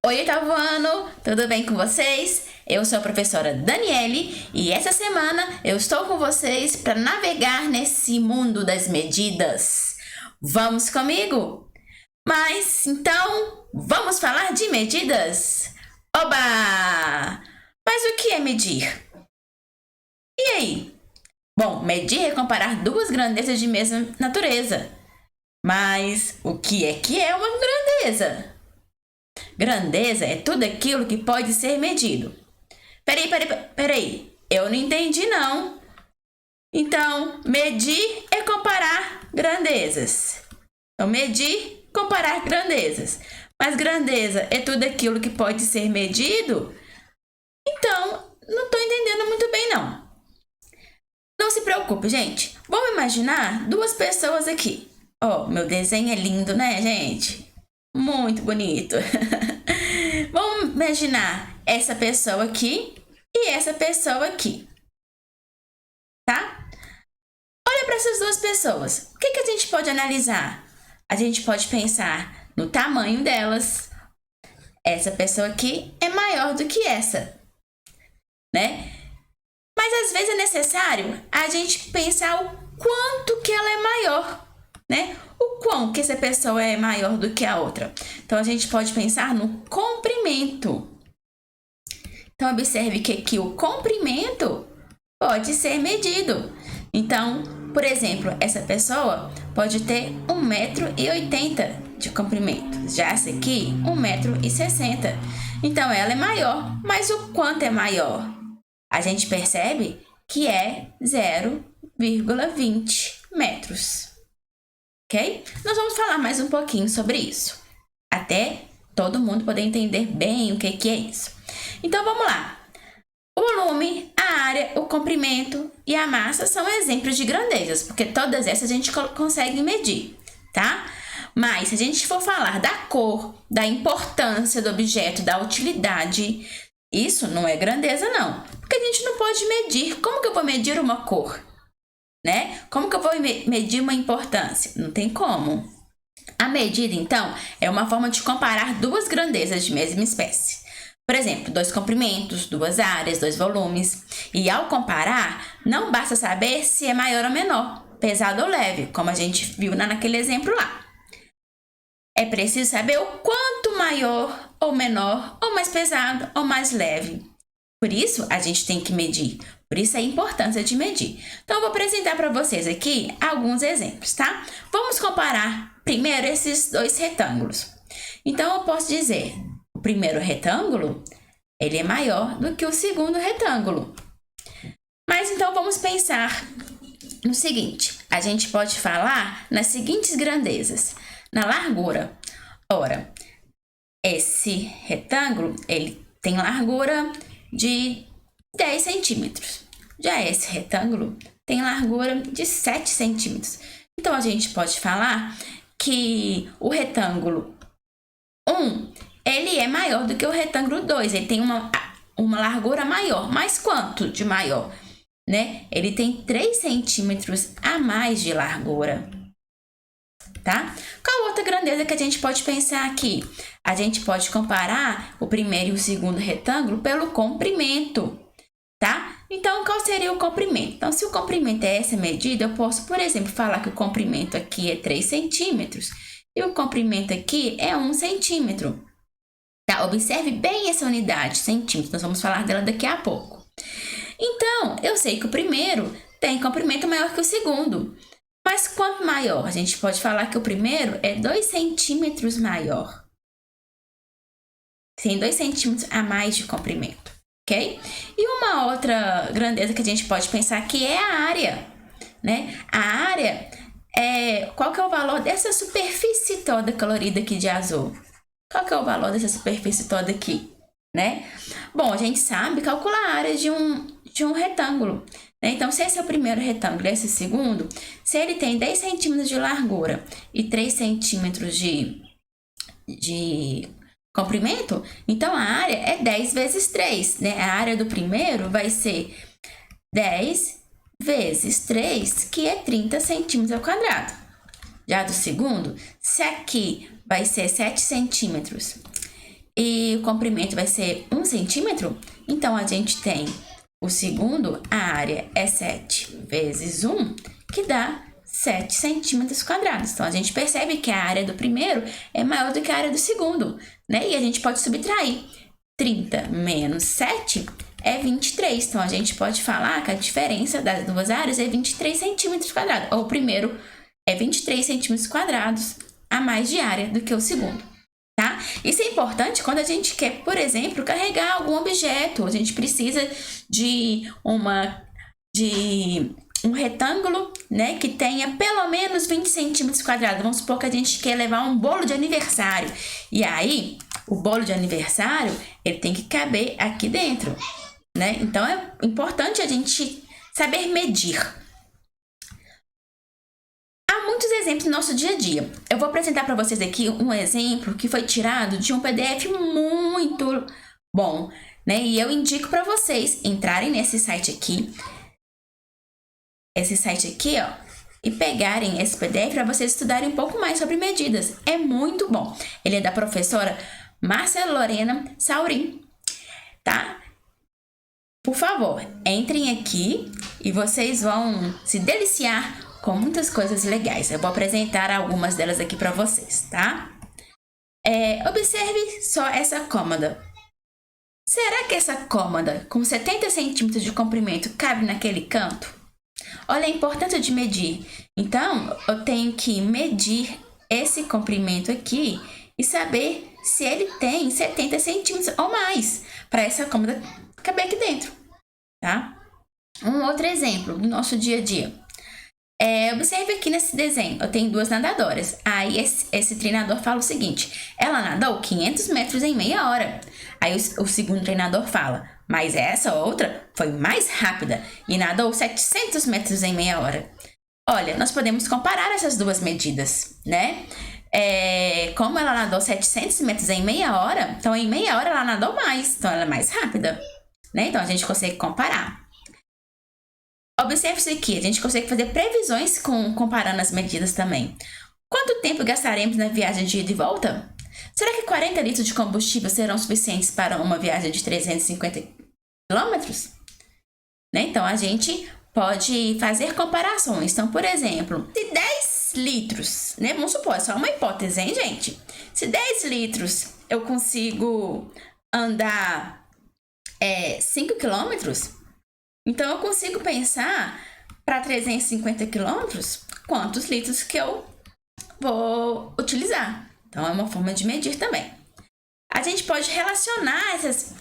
Oi, oitavo ano, tudo bem com vocês? Eu sou a professora Daniele e essa semana eu estou com vocês para navegar nesse mundo das medidas. Vamos comigo? Mas então, vamos falar de medidas? Oba! Mas o que é medir? E aí? Bom, medir é comparar duas grandezas de mesma natureza. Mas o que é uma grandeza? Grandeza é tudo aquilo que pode ser medido. Peraí. Eu não entendi, não. Então, medir é comparar grandezas. Então, medir, comparar grandezas. Mas grandeza é tudo aquilo que pode ser medido? Então, não estou entendendo muito bem, não. Não se preocupe, gente. Vamos imaginar duas pessoas aqui. Ó, meu desenho é lindo, né, gente? Muito bonito. Vamos imaginar essa pessoa aqui e essa pessoa aqui, tá? Olha para essas duas pessoas. O que a gente pode analisar? A gente pode pensar no tamanho delas. Essa pessoa aqui é maior do que essa, né? Mas às vezes é necessário a gente pensar o quanto que ela é maior, né? O quão que essa pessoa é maior do que a outra. Então, a gente pode pensar no comprimento. Então, observe que aqui o comprimento pode ser medido. Então, por exemplo, essa pessoa pode ter 1,80 m de comprimento. Já essa aqui, 1,60 m. Então, ela é maior. Mas o quanto é maior? A gente percebe que é 0,20 metros. Ok? Nós vamos falar mais um pouquinho sobre isso, até todo mundo poder entender bem o que é isso. Então, vamos lá. O volume, a área, o comprimento e a massa são exemplos de grandezas, porque todas essas a gente consegue medir, tá? Mas, se a gente for falar da cor, da importância do objeto, da utilidade, isso não é grandeza, não. Porque a gente não pode medir. Como que eu vou medir uma cor? Né? Como que eu vou medir uma importância? Não tem como. A medida, então, é uma forma de comparar duas grandezas de mesma espécie. Por exemplo, dois comprimentos, duas áreas, dois volumes. E ao comparar, não basta saber se é maior ou menor, pesado ou leve, como a gente viu naquele exemplo lá. É preciso saber o quanto maior ou menor, ou mais pesado ou mais leve. Por isso, a gente tem que medir. Por isso, a importância de medir. Então, eu vou apresentar para vocês aqui alguns exemplos, tá? Vamos comparar primeiro esses dois retângulos. Então, eu posso dizer, o primeiro retângulo, ele é maior do que o segundo retângulo. Mas, então, vamos pensar no seguinte. A gente pode falar nas seguintes grandezas. Na largura. Ora, esse retângulo, ele tem largura de 10 centímetros. Já esse retângulo tem largura de 7 centímetros. Então, a gente pode falar que o retângulo 1, ele é maior do que o retângulo 2. Ele tem uma largura maior. Mas quanto de maior? Né? Ele tem 3 centímetros a mais de largura. Tá? Qual outra grandeza que a gente pode pensar aqui? A gente pode comparar o primeiro e o segundo retângulo pelo comprimento, tá? Então, qual seria o comprimento? Então, se o comprimento é essa medida, eu posso, por exemplo, falar que o comprimento aqui é 3 centímetros e o comprimento aqui é 1 centímetro. Tá? Observe bem essa unidade, centímetros. Nós vamos falar dela daqui a pouco. Então, eu sei que o primeiro tem comprimento maior que o segundo. Mas quanto maior? A gente pode falar que o primeiro é 2 centímetros maior. Tem 2 centímetros a mais de comprimento, ok? E uma outra grandeza que a gente pode pensar aqui é a área, né? A área qual que é o valor dessa superfície toda colorida aqui de azul? Qual que é o valor dessa superfície toda aqui, né? Bom, a gente sabe calcular a área de um retângulo. Então, se esse é o primeiro retângulo e esse é o segundo, se ele tem 10 centímetros de largura e 3 centímetros de comprimento, então a área é 10 vezes 3, né? A área do primeiro vai ser 10 vezes 3, que é 30 centímetros ao quadrado. Já do segundo, se aqui vai ser 7 centímetros e o comprimento vai ser 1 centímetro, então a gente tem o segundo, a área é 7 vezes 1, que dá 7 centímetros quadrados. Então, a gente percebe que a área do primeiro é maior do que a área do segundo, né? E a gente pode subtrair. 30 menos 7 é 23. Então, a gente pode falar que a diferença das duas áreas é 23 centímetros quadrados. Ou o primeiro é 23 centímetros quadrados a mais de área do que o segundo, tá? Isso é importante quando a gente quer, por exemplo, carregar algum objeto. A gente precisa de um retângulo, né, que tenha pelo menos 20 centímetros quadrados. Vamos supor que a gente quer levar um bolo de aniversário. E aí, o bolo de aniversário, ele tem que caber aqui dentro, né? Então, é importante a gente saber medir. Há muitos exemplos no nosso dia a dia. Eu vou apresentar para vocês aqui um exemplo que foi tirado de um PDF muito bom, né? E eu indico para vocês entrarem nesse site aqui, ó, e pegarem esse PDF para vocês estudarem um pouco mais sobre medidas. É muito bom. Ele é da professora Márcia Lorena Saurim, tá? Por favor, entrem aqui e vocês vão se deliciar com muitas coisas legais. Eu vou apresentar algumas delas aqui para vocês, tá? Observe só essa cômoda. Será que essa cômoda com 70 centímetros de comprimento cabe naquele canto? Olha a importância de medir. Então, eu tenho que medir esse comprimento aqui e saber se ele tem 70 centímetros ou mais para essa cômoda caber aqui dentro, tá? Um outro exemplo do nosso dia a dia. Observe aqui nesse desenho, eu tenho duas nadadoras. Aí esse treinador fala o seguinte: ela nadou 500 metros em meia hora. Aí o segundo treinador fala: mas essa outra foi mais rápida e nadou 700 metros em meia hora. Olha, nós podemos comparar essas duas medidas, né? Como ela nadou 700 metros em meia hora, então em meia hora ela nadou mais, então ela é mais rápida, né? Então a gente consegue comparar. Observe isso aqui, a gente consegue fazer previsões comparando as medidas também. Quanto tempo gastaremos na viagem de ida e volta? Será que 40 litros de combustível serão suficientes para uma viagem de 350 quilômetros? Né? Então, a gente pode fazer comparações. Então, por exemplo, se 10 litros, né? Vamos supor, é só uma hipótese, hein, gente? Se 10 litros eu consigo andar 5 quilômetros, então eu consigo pensar para 350 quilômetros quantos litros que eu vou utilizar. Então, é uma forma de medir também. A gente pode relacionar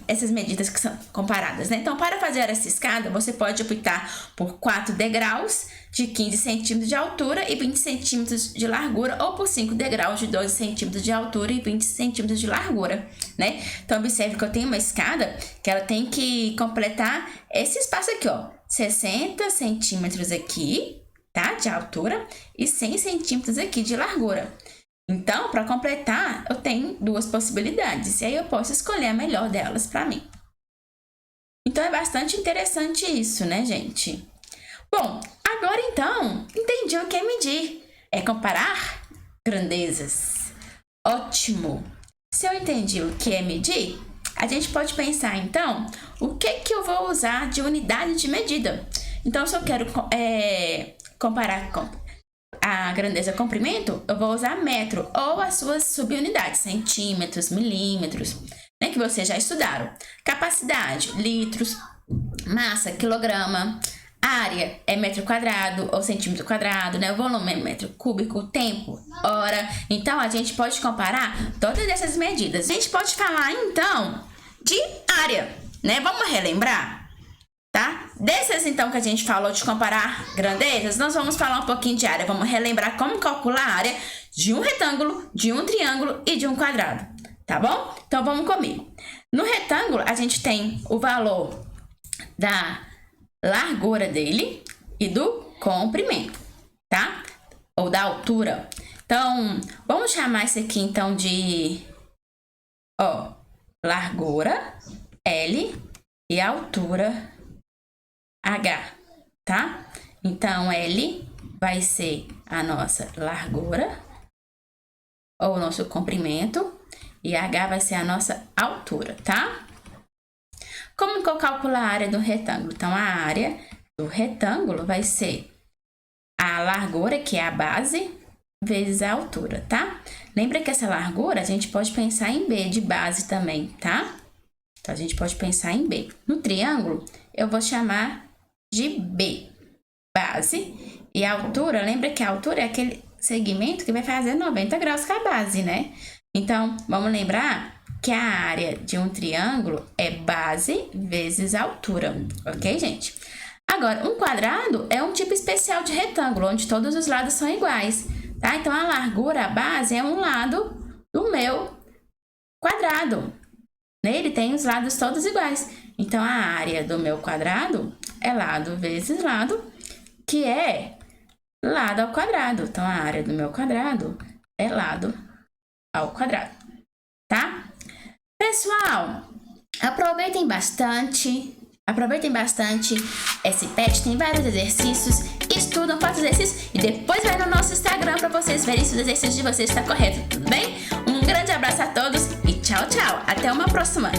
essas medidas que são comparadas, né? Então, para fazer essa escada, você pode optar por 4 degraus de 15 centímetros de altura e 20 centímetros de largura, ou por 5 degraus de 12 centímetros de altura e 20 centímetros de largura, né? Então, observe que eu tenho uma escada que ela tem que completar esse espaço aqui, ó. 60 centímetros aqui, tá? De altura e 100 centímetros aqui de largura. Então, para completar, eu tenho duas possibilidades. E aí eu posso escolher a melhor delas para mim. Então, é bastante interessante isso, né, gente? Bom, agora então, entendi o que é medir. É comparar grandezas. Ótimo! Se eu entendi o que é medir, a gente pode pensar, então, o que eu vou usar de unidade de medida. Então, se eu quero comparar a grandeza comprimento, eu vou usar metro ou as suas subunidades, centímetros, milímetros, né, que vocês já estudaram. Capacidade, litros, massa, quilograma, área é metro quadrado ou centímetro quadrado, né? O volume é metro cúbico, tempo, hora. Então, a gente pode comparar todas essas medidas. A gente pode falar, então, de área, né? Vamos relembrar? Tá? Dessas, então, que a gente falou de comparar grandezas, nós vamos falar um pouquinho de área. Vamos relembrar como calcular a área de um retângulo, de um triângulo e de um quadrado. Tá bom? Então, vamos comigo. No retângulo, a gente tem o valor da largura dele e do comprimento, tá? Ou da altura. Então, vamos chamar isso aqui, então, de largura, L, e altura, H, tá? Então, L vai ser a nossa largura, ou o nosso comprimento, E H vai ser a nossa altura, tá? Como que eu calculo a área do retângulo? Então, a área do retângulo vai ser a largura, que é a base, vezes a altura, tá? Lembra que essa largura a gente pode pensar em B de base também, tá? Então, a gente pode pensar em B. No triângulo, eu vou chamar de B, base. E a altura, lembra que a altura é aquele segmento que vai fazer 90 graus com a base, né? Então, vamos lembrar que a área de um triângulo é base vezes altura, ok, gente? Agora, um quadrado é um tipo especial de retângulo, onde todos os lados são iguais, tá? Então, a largura, a base, é um lado do meu quadrado. Ele tem os lados todos iguais. Então, a área do meu quadrado é lado vezes lado, que é lado ao quadrado. Então, a área do meu quadrado é lado ao quadrado, tá? Pessoal, aproveitem bastante esse PET, tem vários exercícios, estudam, façam exercícios e depois vai no nosso Instagram para vocês verem se o exercício de vocês está correto, tudo bem? Um grande abraço a todos e tchau, tchau! Até uma próxima!